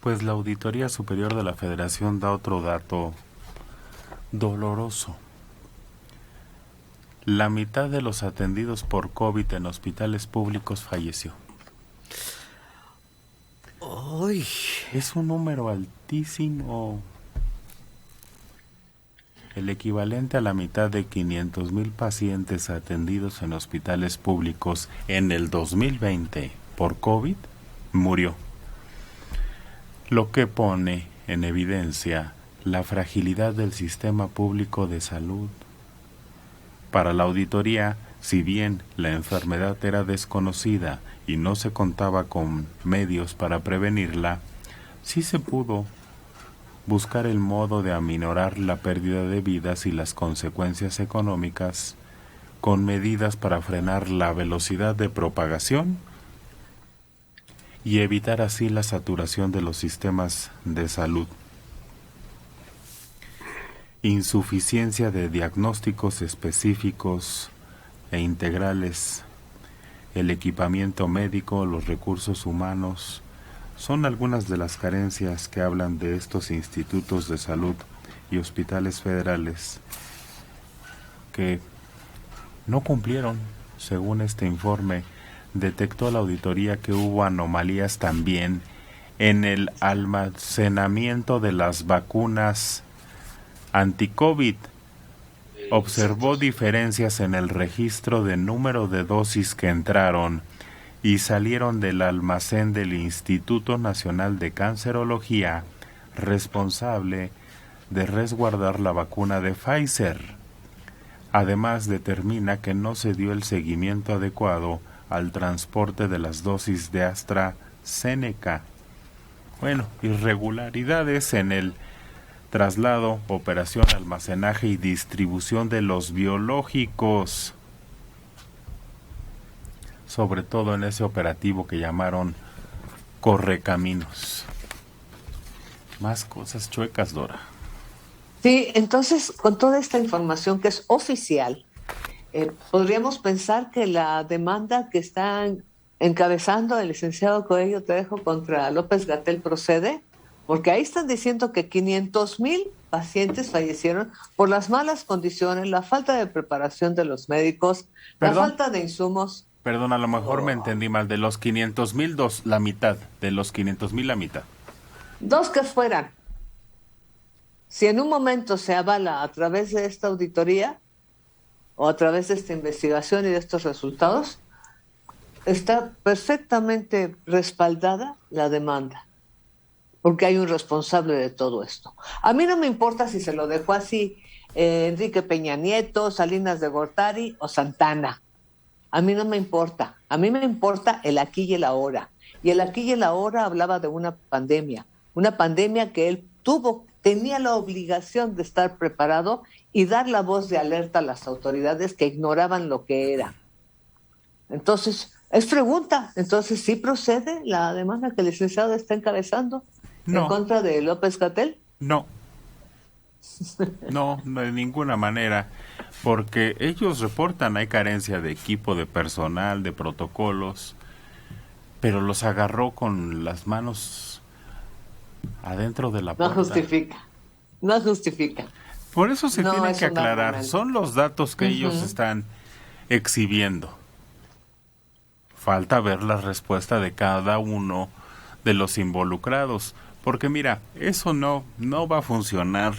Pues la Auditoría Superior de la Federación da otro dato doloroso. La mitad de los atendidos por COVID en hospitales públicos falleció. ¡Ay! Es un número altísimo. El equivalente a la mitad de 500,000 pacientes atendidos en hospitales públicos en el 2020 por COVID murió. Lo que pone en evidencia la fragilidad del sistema público de salud. Para la auditoría, si bien la enfermedad era desconocida y no se contaba con medios para prevenirla, sí se pudo buscar el modo de aminorar la pérdida de vidas y las consecuencias económicas con medidas para frenar la velocidad de propagación y evitar así la saturación de los sistemas de salud. Insuficiencia de diagnósticos específicos e integrales, el equipamiento médico, los recursos humanos, son algunas de las carencias que hablan de estos institutos de salud y hospitales federales que no cumplieron. Según este informe, detectó la auditoría que hubo anomalías también en el almacenamiento de las vacunas anti-COVID. Observó diferencias en el registro de número de dosis que entraron y salieron del almacén del Instituto Nacional de Cancerología, responsable de resguardar la vacuna de Pfizer. Además, determina que no se dio el seguimiento adecuado al transporte de las dosis de AstraZeneca. Bueno, irregularidades en el traslado, operación, almacenaje y distribución de los biológicos, sobre todo en ese operativo que llamaron Correcaminos. Más cosas chuecas, Dora. Sí, entonces, con toda esta información que es oficial, podríamos pensar que la demanda que está encabezando el licenciado Coello Trejo contra López-Gatell procede, porque ahí están diciendo que 500,000 pacientes fallecieron por las malas condiciones, la falta de preparación de los médicos, ¿Perdón? la falta de insumos. Perdón, a lo mejor me entendí mal. De los 500,000, la mitad. De los 500,000, la mitad. Dos que fueran. Si en un momento se avala a través de esta auditoría o a través de esta investigación y de estos resultados, está perfectamente respaldada la demanda, porque hay un responsable de todo esto. A mí no me importa si se lo dejó así Enrique Peña Nieto, Salinas de Gortari o Santana. A mí no me importa. A mí me importa el aquí y el ahora. Y el aquí y el ahora hablaba de una pandemia que él tenía la obligación de estar preparado y dar la voz de alerta a las autoridades que ignoraban lo que era. Entonces, es pregunta. Entonces, ¿sí procede la demanda que el licenciado está encabezando en contra de López-Gatell? No, de ninguna manera, porque ellos reportan hay carencia de equipo, de personal, de protocolos, pero los agarró con las manos adentro de la puerta. No justifica. Por eso se tiene que aclarar, son los datos que ellos están exhibiendo. Falta ver la respuesta de cada uno de los involucrados, porque mira, eso no va a funcionar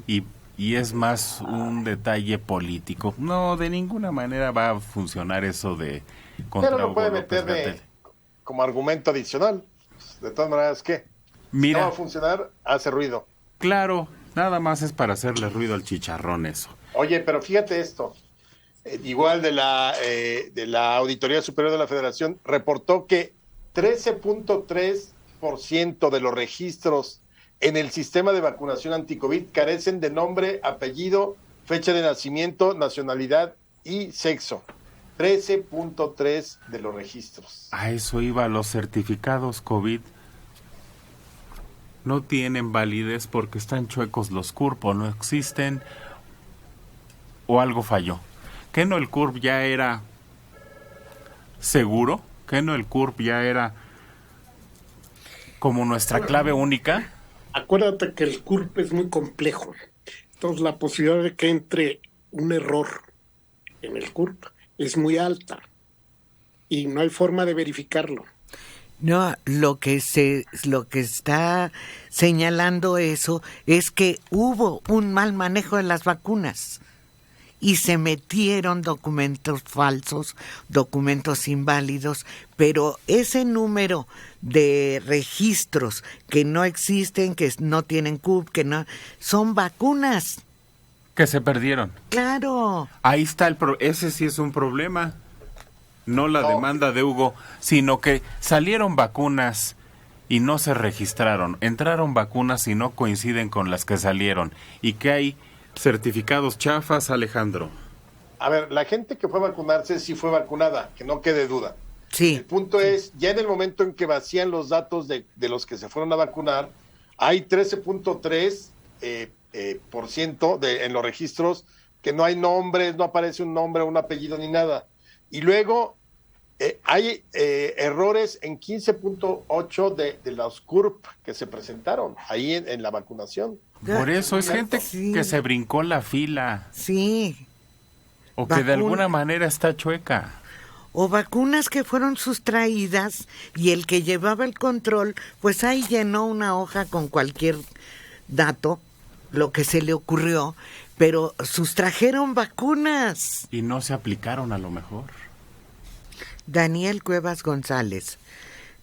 y es más un detalle político. No, de ninguna manera va a funcionar eso de contra Pero lo puede meter como argumento adicional. De todas maneras, ¿qué? Mira, si no va a funcionar, hace ruido. Claro, nada más es para hacerle ruido al chicharrón eso. Oye, pero fíjate esto. Igual de la Auditoría Superior de la Federación reportó que 13.3% de los registros en el sistema de vacunación anticovid carecen de nombre, apellido, fecha de nacimiento, nacionalidad y sexo. 13.3 de los registros. A eso iba, los certificados COVID no tienen validez porque están chuecos los CURP o no existen o algo falló. ¿Qué no el CURP ya era seguro? ¿Qué no el CURP ya era como nuestra clave única. Acuérdate que el CURP es muy complejo. Entonces la posibilidad de que entre un error en el CURP es muy alta y no hay forma de verificarlo. No, lo que está señalando eso es que hubo un mal manejo de las vacunas y se metieron documentos falsos, documentos inválidos, pero ese número de registros que no existen, que no tienen CUP, que no son vacunas Que se perdieron. Claro. Ahí está ese sí es un problema. No la demanda de Hugo, sino que salieron vacunas y no se registraron. Entraron vacunas y no coinciden con las que salieron. Y que hay certificados chafas, Alejandro. A ver, la gente que fue a vacunarse sí fue vacunada, que no quede duda. Sí. El punto es, ya en el momento en que vacían los datos de los que se fueron a vacunar, hay 13.3% en los registros que no hay nombres, no aparece un nombre, un apellido ni nada. Y luego hay errores en 15.8 de los CURP que se presentaron ahí en la vacunación. Por eso es gente Sí. que se brincó la fila Sí. o que de alguna manera está chueca. O vacunas que fueron sustraídas y el que llevaba el control, pues ahí llenó una hoja con cualquier dato, lo que se le ocurrió, pero sustrajeron vacunas. Y no se aplicaron a lo mejor. Daniel Cuevas González.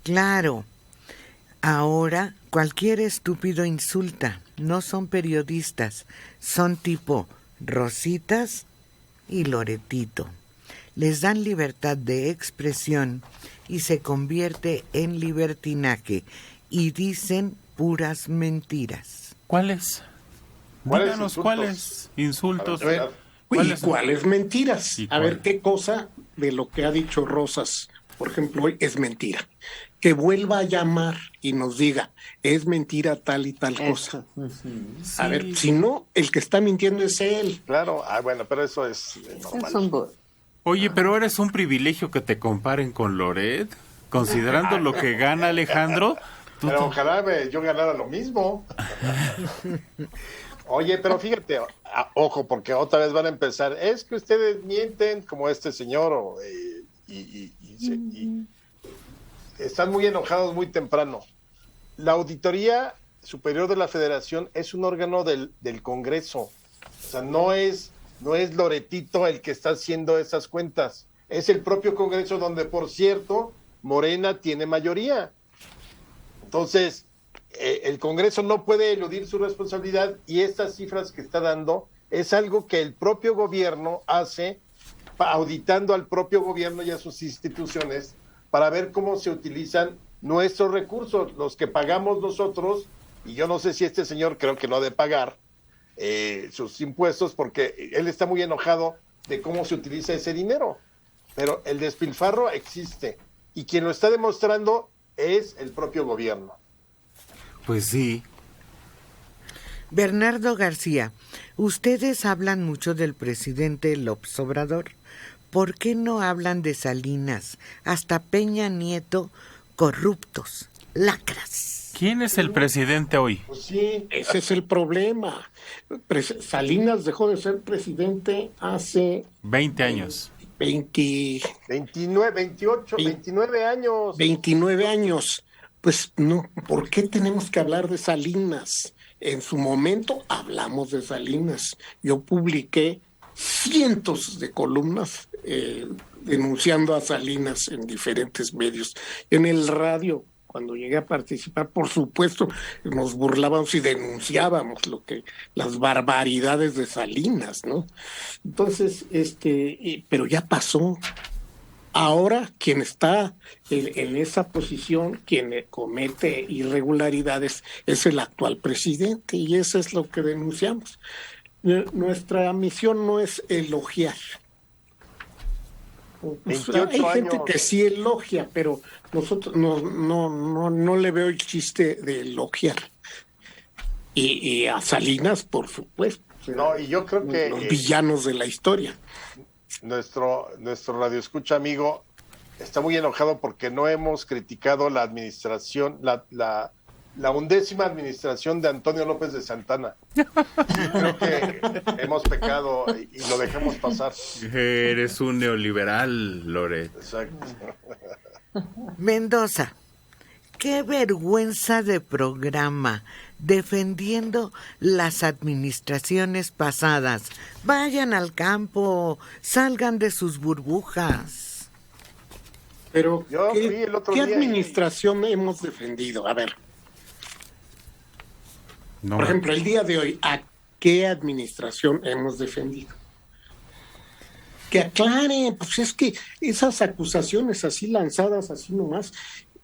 Claro, ahora cualquier estúpido insulta. No son periodistas, son tipo Rositas y Loretito. Les dan libertad de expresión y se convierte en libertinaje y dicen puras mentiras. ¿Cuáles? Díganos cuáles insultos. A ver, ¿cuáles mentiras? ¿Y A ver, cuál? ¿qué cosa de lo que ha dicho Rosas, por ejemplo, hoy es mentira? Que vuelva a llamar y nos diga, es mentira tal y tal cosa. A ver, si no, el que está mintiendo es él. Claro, bueno, pero eso es normal. Oye, pero ahora es un privilegio que te comparen con Loret, considerando lo que gana Alejandro. Pero ojalá yo ganara lo mismo. Oye, pero fíjate, ojo, porque otra vez van a empezar, es que ustedes mienten como este señor y están muy enojados muy temprano. La Auditoría Superior de la Federación es un órgano del Congreso. O sea, no es Loretito el que está haciendo esas cuentas. Es el propio Congreso donde, por cierto, Morena tiene mayoría. Entonces, el Congreso no puede eludir su responsabilidad y estas cifras que está dando es algo que el propio gobierno hace auditando al propio gobierno y a sus instituciones para ver cómo se utilizan nuestros recursos, los que pagamos nosotros, y yo no sé si este señor creo que no ha de pagar sus impuestos porque él está muy enojado de cómo se utiliza ese dinero, pero el despilfarro existe y quien lo está demostrando es el propio gobierno. Pues sí. Bernardo García, ustedes hablan mucho del presidente López Obrador. ¿Por qué no hablan de Salinas? Hasta Peña Nieto, corruptos, lacras. ¿Quién es el presidente hoy? Pues sí, Ese es el problema. Salinas dejó de ser presidente hace 20 años. 29 años. 29 años. Pues no, ¿por qué tenemos que hablar de Salinas? En su momento hablamos de Salinas. Yo publiqué cientos de columnas denunciando a Salinas en diferentes medios. En el radio, cuando llegué a participar, por supuesto, nos burlábamos y denunciábamos las barbaridades de Salinas, ¿no? Entonces, pero ya pasó. Ahora quien está en esa posición, quien comete irregularidades, es el actual presidente y eso es lo que denunciamos. Nuestra misión no es elogiar. Hay gente que sí elogia, pero nosotros no le veo el chiste de elogiar. Y a Salinas, por supuesto. No, y yo creo que los villanos de la historia. nuestro radioescucha amigo está muy enojado porque no hemos criticado la administración, la 11ª administración de Antonio López de Santana. Creo que hemos pecado y lo dejemos pasar. Eres un neoliberal, Loret. Exacto. Mendoza, qué vergüenza de programa, defendiendo las administraciones pasadas. Vayan al campo, salgan de sus burbujas. Pero, Yo fui el otro ¿qué día administración hemos defendido? A ver, No, por ejemplo, el día de hoy, ¿a qué administración hemos defendido? Que aclare, pues es que esas acusaciones así lanzadas, así nomás,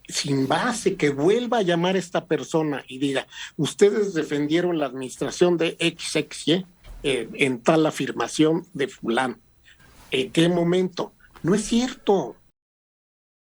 sin base, que vuelva a llamar a esta persona y diga, ustedes defendieron la administración de XXY en tal afirmación de fulano. ¿En qué momento? No es cierto.